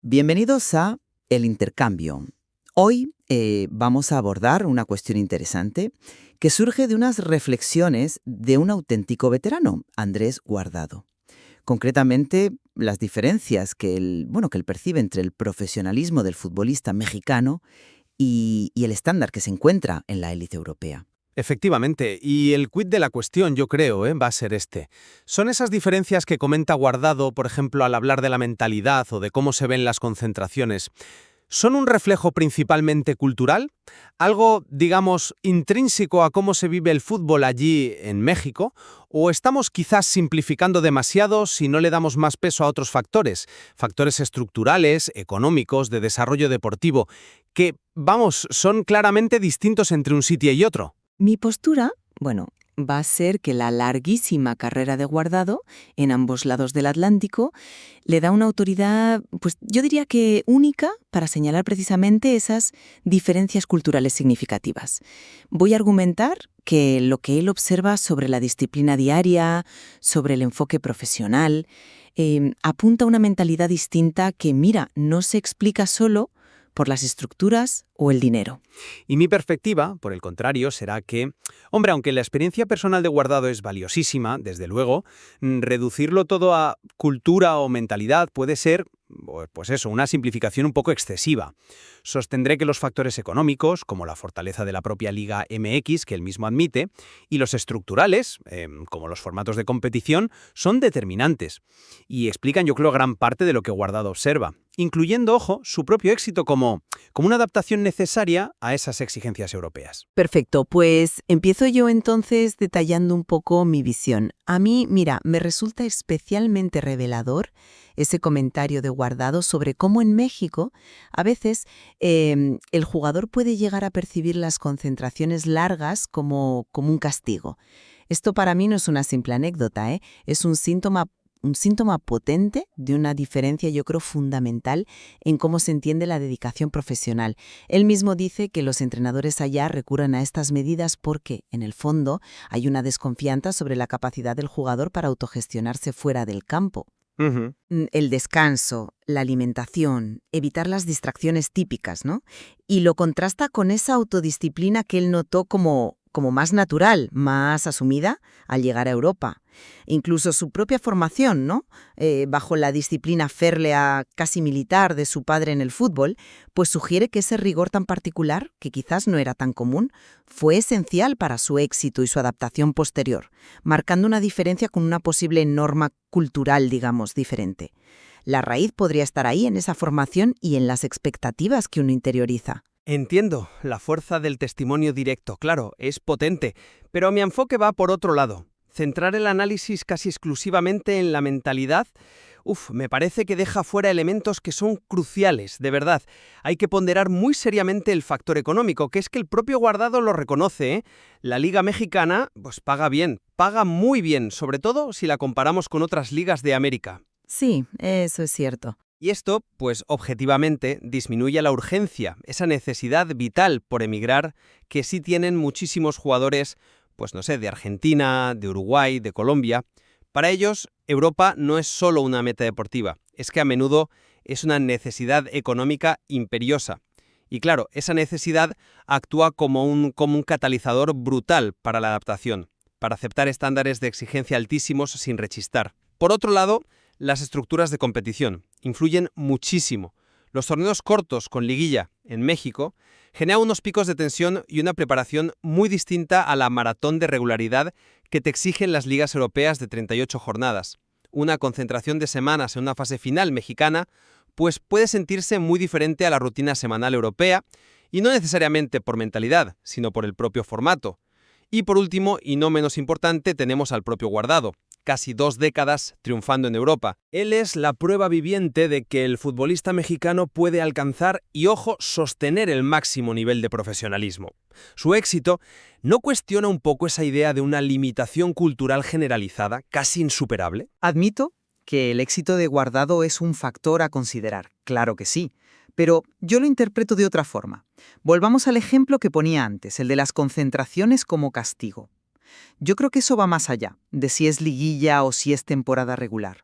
Bienvenidos a El Intercambio. Hoy vamos a abordar una cuestión interesante que surge de unas reflexiones de un auténtico veterano, Andrés Guardado. Concretamente, las diferencias que él percibe entre el profesionalismo del futbolista mexicano y el estándar que se encuentra en la élite europea. Efectivamente, y el quid de la cuestión, yo creo, va a ser este. Son esas diferencias que comenta Guardado, por ejemplo, al hablar de la mentalidad o de cómo se ven las concentraciones. ¿Son un reflejo principalmente cultural? ¿Algo, digamos, intrínseco a cómo se vive el fútbol allí en México? ¿O estamos quizás simplificando demasiado si no le damos más peso a otros factores? Factores estructurales, económicos, de desarrollo deportivo, que, vamos, son claramente distintos entre un sitio y otro. Mi postura, va a ser que la larguísima carrera de Guardado en ambos lados del Atlántico le da una autoridad, pues yo diría que única para señalar precisamente esas diferencias culturales significativas. Voy a argumentar que lo que él observa sobre la disciplina diaria, sobre el enfoque profesional, apunta a una mentalidad distinta que, no se explica solo por las estructuras o el dinero. Y mi perspectiva, por el contrario, será que, hombre, aunque la experiencia personal de Guardado es valiosísima, desde luego, reducirlo todo a cultura o mentalidad puede ser, pues eso, una simplificación un poco excesiva. Sostendré que los factores económicos, como la fortaleza de la propia Liga MX, que él mismo admite, y los estructurales, como los formatos de competición, son determinantes. Y explican, yo creo, gran parte de lo que Guardado observa, incluyendo, ojo, su propio éxito como una adaptación necesaria a esas exigencias europeas. Perfecto, pues empiezo yo entonces detallando un poco mi visión. A mí, me resulta especialmente revelador ese comentario de Guardado sobre cómo en México a veces el jugador puede llegar a percibir las concentraciones largas como un castigo. Esto para mí no es una simple anécdota, es un síntoma potente de una diferencia, yo creo, fundamental en cómo se entiende la dedicación profesional. Él mismo dice que los entrenadores allá recurren a estas medidas porque, en el fondo, hay una desconfianza sobre la capacidad del jugador para autogestionarse fuera del campo. El descanso, la alimentación, evitar las distracciones típicas, ¿no? Y lo contrasta con esa autodisciplina que él notó como más natural, más asumida al llegar a Europa. Incluso su propia formación, ¿no? Bajo la disciplina férrea casi militar de su padre en el fútbol, pues sugiere que ese rigor tan particular, que quizás no era tan común, fue esencial para su éxito y su adaptación posterior, marcando una diferencia con una posible norma cultural, digamos, diferente. La raíz podría estar ahí en esa formación y en las expectativas que uno interioriza. Entiendo, la fuerza del testimonio directo, claro, es potente, pero mi enfoque va por otro lado. Centrar el análisis casi exclusivamente en la mentalidad, me parece que deja fuera elementos que son cruciales, de verdad. Hay que ponderar muy seriamente el factor económico, que es que el propio Guardado lo reconoce, La Liga Mexicana, pues paga bien, paga muy bien, sobre todo si la comparamos con otras ligas de América. Sí, eso es cierto. Y esto, pues objetivamente, disminuye la urgencia, esa necesidad vital por emigrar que sí tienen muchísimos jugadores, pues no sé, de Argentina, de Uruguay, de Colombia. Para ellos, Europa no es solo una meta deportiva, es que a menudo es una necesidad económica imperiosa. Y claro, esa necesidad actúa como un catalizador brutal para la adaptación, para aceptar estándares de exigencia altísimos sin rechistar. Por otro lado, las estructuras de competición influyen muchísimo. Los torneos cortos con liguilla en México generan unos picos de tensión y una preparación muy distinta a la maratón de regularidad que te exigen las ligas europeas de 38 jornadas. Una concentración de semanas en una fase final mexicana pues puede sentirse muy diferente a la rutina semanal europea, y no necesariamente por mentalidad, sino por el propio formato. Y por último, y no menos importante, tenemos al propio Guardado. Casi 2 décadas triunfando en Europa. Él es la prueba viviente de que el futbolista mexicano puede alcanzar y, ojo, sostener el máximo nivel de profesionalismo. Su éxito no cuestiona un poco esa idea de una limitación cultural generalizada, casi insuperable. Admito que el éxito de Guardado es un factor a considerar, claro que sí, pero yo lo interpreto de otra forma. Volvamos al ejemplo que ponía antes, el de las concentraciones como castigo. Yo creo que eso va más allá de si es liguilla o si es temporada regular.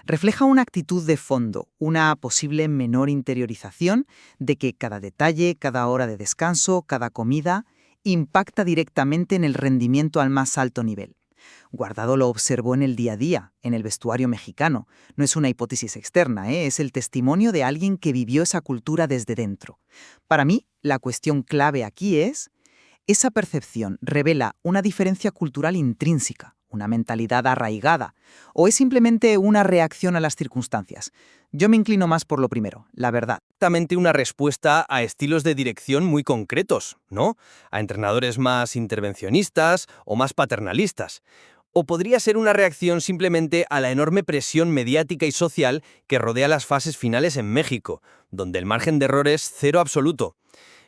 Refleja una actitud de fondo, una posible menor interiorización de que cada detalle, cada hora de descanso, cada comida, impacta directamente en el rendimiento al más alto nivel. Guardado lo observó en el día a día, en el vestuario mexicano. No es una hipótesis externa, es el testimonio de alguien que vivió esa cultura desde dentro. Para mí, la cuestión clave aquí es: esa percepción revela una diferencia cultural intrínseca, una mentalidad arraigada, o es simplemente una reacción a las circunstancias. Yo me inclino más por lo primero, la verdad. Exactamente una respuesta a estilos de dirección muy concretos, ¿no? A entrenadores más intervencionistas o más paternalistas. O podría ser una reacción simplemente a la enorme presión mediática y social que rodea las fases finales en México, donde el margen de error es cero absoluto.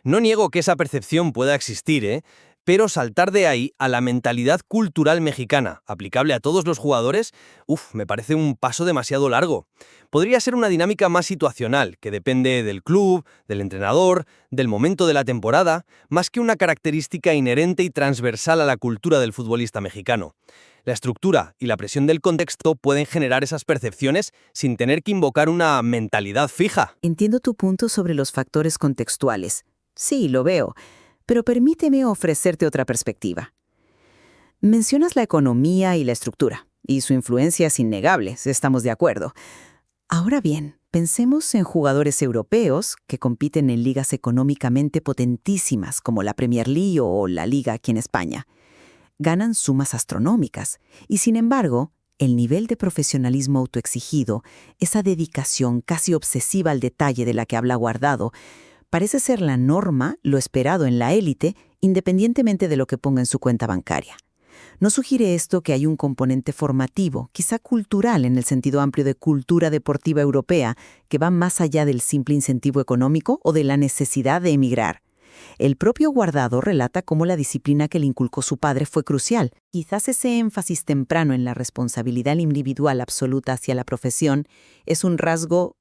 No niego que esa percepción pueda existir, pero saltar de ahí a la mentalidad cultural mexicana, aplicable a todos los jugadores, me parece un paso demasiado largo. Podría ser una dinámica más situacional, que depende del club, del entrenador, del momento de la temporada, más que una característica inherente y transversal a la cultura del futbolista mexicano. La estructura y la presión del contexto pueden generar esas percepciones sin tener que invocar una mentalidad fija. Entiendo tu punto sobre los factores contextuales. Sí, lo veo, pero permíteme ofrecerte otra perspectiva. Mencionas la economía y la estructura, y su influencia es innegable, estamos de acuerdo. Ahora bien, pensemos en jugadores europeos que compiten en ligas económicamente potentísimas como la Premier League o la Liga aquí en España. Ganan sumas astronómicas, y sin embargo, el nivel de profesionalismo autoexigido, esa dedicación casi obsesiva al detalle de la que habla Guardado, parece ser la norma, lo esperado en la élite, independientemente de lo que ponga en su cuenta bancaria. ¿No sugiere esto que hay un componente formativo, quizá cultural en el sentido amplio de cultura deportiva europea, que va más allá del simple incentivo económico o de la necesidad de emigrar? El propio Guardado relata cómo la disciplina que le inculcó su padre fue crucial. Quizás ese énfasis temprano en la responsabilidad individual absoluta hacia la profesión es un rasgo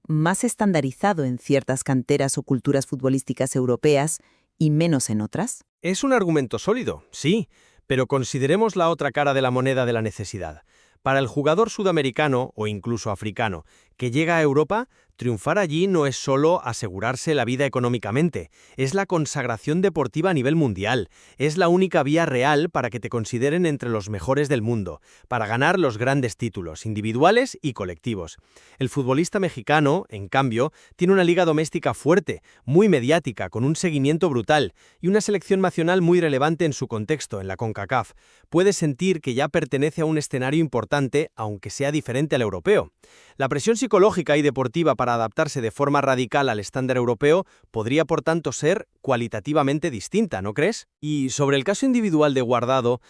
más estandarizado en ciertas canteras o culturas futbolísticas europeas y menos en otras. Es un argumento sólido, sí, pero consideremos la otra cara de la moneda de la necesidad. Para el jugador sudamericano o incluso africano que llega a Europa, triunfar allí no es solo asegurarse la vida económicamente, es la consagración deportiva a nivel mundial, es la única vía real para que te consideren entre los mejores del mundo, para ganar los grandes títulos, individuales y colectivos. El futbolista mexicano, en cambio, tiene una liga doméstica fuerte, muy mediática, con un seguimiento brutal y una selección nacional muy relevante en su contexto, en la CONCACAF. Puede sentir que ya pertenece a un escenario importante, aunque sea diferente al europeo. La presión psicológica y deportiva para adaptarse de forma radical al estándar europeo podría, por tanto, ser cualitativamente distinta, ¿no crees? Y sobre el caso individual de Guardado,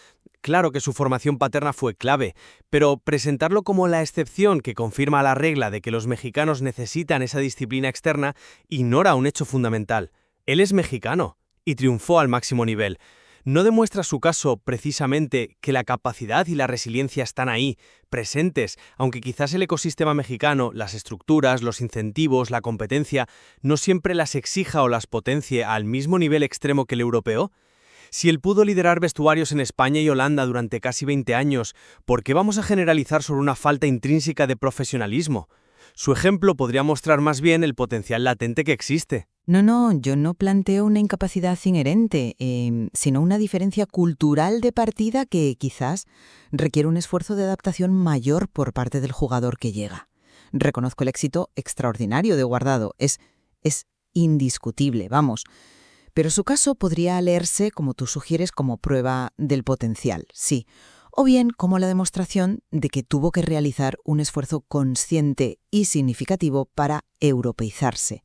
claro que su formación paterna fue clave, pero presentarlo como la excepción que confirma la regla de que los mexicanos necesitan esa disciplina externa ignora un hecho fundamental. Él es mexicano y triunfó al máximo nivel. ¿No demuestra su caso precisamente que la capacidad y la resiliencia están ahí, presentes, aunque quizás el ecosistema mexicano, las estructuras, los incentivos, la competencia, no siempre las exija o las potencie al mismo nivel extremo que el europeo? Si él pudo liderar vestuarios en España y Holanda durante casi 20 años, ¿por qué vamos a generalizar sobre una falta intrínseca de profesionalismo? Su ejemplo podría mostrar más bien el potencial latente que existe. No, yo no planteo una incapacidad inherente, sino una diferencia cultural de partida que quizás requiere un esfuerzo de adaptación mayor por parte del jugador que llega. Reconozco el éxito extraordinario de Guardado, es indiscutible, vamos. Pero su caso podría leerse, como tú sugieres, como prueba del potencial, sí, o bien como la demostración de que tuvo que realizar un esfuerzo consciente y significativo para europeizarse.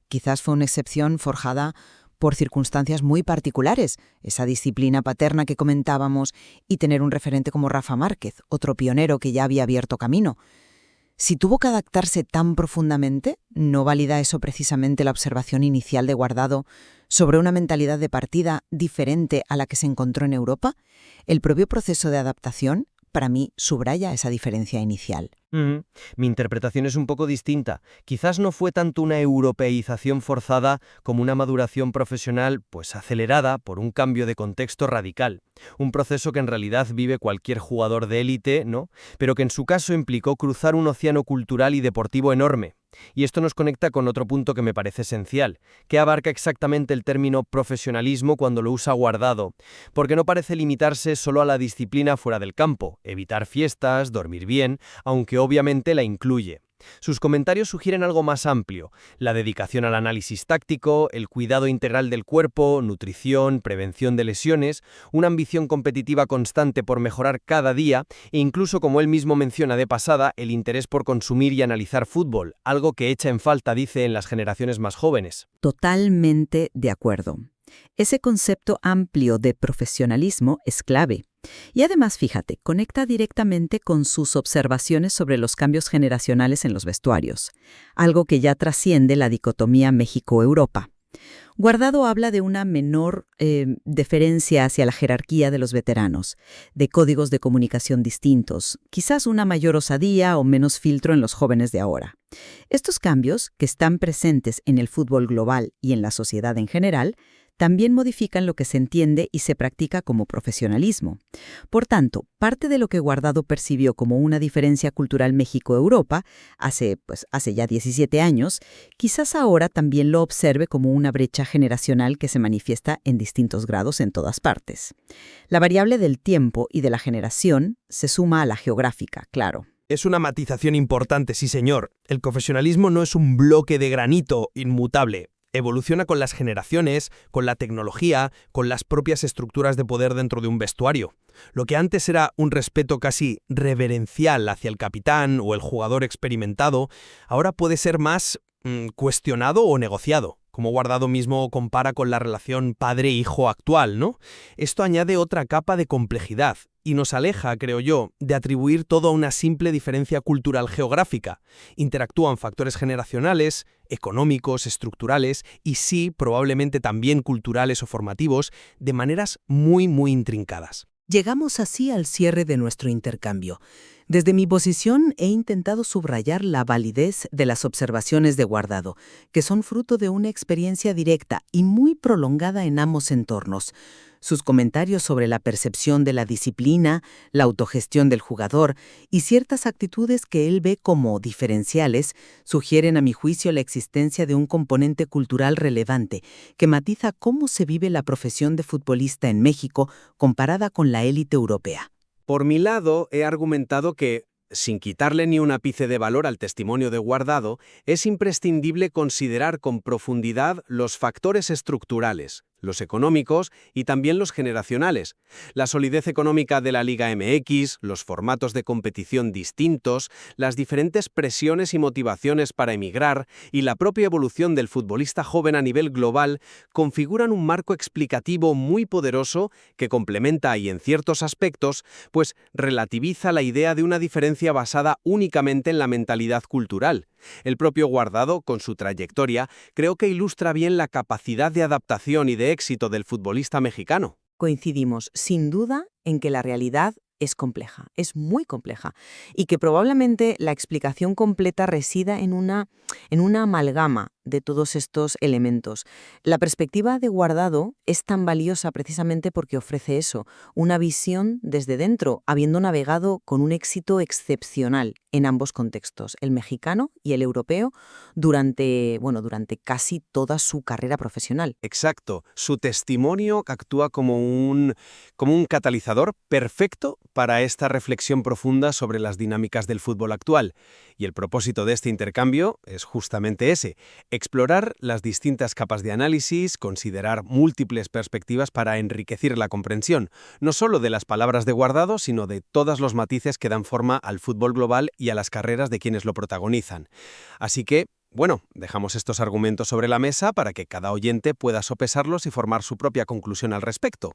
Quizás fue una excepción forjada por circunstancias muy particulares, esa disciplina paterna que comentábamos y tener un referente como Rafa Márquez, otro pionero que ya había abierto camino. Si tuvo que adaptarse tan profundamente, ¿no valida eso precisamente la observación inicial de Guardado sobre una mentalidad de partida diferente a la que se encontró en Europa? El propio proceso de adaptación, para mí, subraya esa diferencia inicial. Ujú. Mi interpretación es un poco distinta. Quizás no fue tanto una europeización forzada como una maduración profesional, pues acelerada por un cambio de contexto radical. Un proceso que en realidad vive cualquier jugador de élite, ¿no? Pero que en su caso implicó cruzar un océano cultural y deportivo enorme. Y esto nos conecta con otro punto que me parece esencial. ¿Qué abarca exactamente el término profesionalismo cuando lo usa Guardado? Porque no parece limitarse solo a la disciplina fuera del campo, evitar fiestas, dormir bien, aunque obviamente la incluye. Sus comentarios sugieren algo más amplio: la dedicación al análisis táctico, el cuidado integral del cuerpo, nutrición, prevención de lesiones, una ambición competitiva constante por mejorar cada día e incluso, como él mismo menciona de pasada, el interés por consumir y analizar fútbol, algo que echa en falta, dice, en las generaciones más jóvenes. Totalmente de acuerdo. Ese concepto amplio de profesionalismo es clave. Y además, fíjate, conecta directamente con sus observaciones sobre los cambios generacionales en los vestuarios, algo que ya trasciende la dicotomía México-Europa. Guardado habla de una menor deferencia hacia la jerarquía de los veteranos, de códigos de comunicación distintos, quizás una mayor osadía o menos filtro en los jóvenes de ahora. Estos cambios, que están presentes en el fútbol global y en la sociedad en general, también modifican lo que se entiende y se practica como profesionalismo. Por tanto, parte de lo que Guardado percibió como una diferencia cultural México-Europa hace ya 17 años, quizás ahora también lo observe como una brecha generacional que se manifiesta en distintos grados en todas partes. La variable del tiempo y de la generación se suma a la geográfica, claro. Es una matización importante, sí señor. El profesionalismo no es un bloque de granito inmutable. Evoluciona con las generaciones, con la tecnología, con las propias estructuras de poder dentro de un vestuario. Lo que antes era un respeto casi reverencial hacia el capitán o el jugador experimentado, ahora puede ser más cuestionado o negociado, como Guardado mismo compara con la relación padre-hijo actual, ¿no? Esto añade otra capa de complejidad y nos aleja, creo yo, de atribuir todo a una simple diferencia cultural geográfica. Interactúan factores generacionales, económicos, estructurales y sí, probablemente también culturales o formativos, de maneras muy intrincadas. Llegamos así al cierre de nuestro intercambio. Desde mi posición he intentado subrayar la validez de las observaciones de Guardado, que son fruto de una experiencia directa y muy prolongada en ambos entornos. Sus comentarios sobre la percepción de la disciplina, la autogestión del jugador y ciertas actitudes que él ve como diferenciales sugieren a mi juicio la existencia de un componente cultural relevante que matiza cómo se vive la profesión de futbolista en México comparada con la élite europea. Por mi lado, he argumentado que, sin quitarle ni un ápice de valor al testimonio de Guardado, es imprescindible considerar con profundidad los factores estructurales, los económicos y también los generacionales, la solidez económica de la Liga MX, los formatos de competición distintos, las diferentes presiones y motivaciones para emigrar y la propia evolución del futbolista joven a nivel global configuran un marco explicativo muy poderoso que complementa y en ciertos aspectos, pues relativiza la idea de una diferencia basada únicamente en la mentalidad cultural. El propio Guardado, con su trayectoria, creo que ilustra bien la capacidad de adaptación y de éxito del futbolista mexicano. Coincidimos, sin duda, en que la realidad es compleja, es muy compleja, y que probablemente la explicación completa resida en una amalgama de todos estos elementos. La perspectiva de Guardado es tan valiosa precisamente porque ofrece eso, una visión desde dentro, habiendo navegado con un éxito excepcional en ambos contextos, el mexicano y el europeo, durante casi toda su carrera profesional. Exacto. Su testimonio actúa como un catalizador perfecto para esta reflexión profunda sobre las dinámicas del fútbol actual. Y el propósito de este intercambio es justamente ese: explorar las distintas capas de análisis, considerar múltiples perspectivas para enriquecer la comprensión, no solo de las palabras de Guardado, sino de todos los matices que dan forma al fútbol global y a las carreras de quienes lo protagonizan. Así que, dejamos estos argumentos sobre la mesa para que cada oyente pueda sopesarlos y formar su propia conclusión al respecto.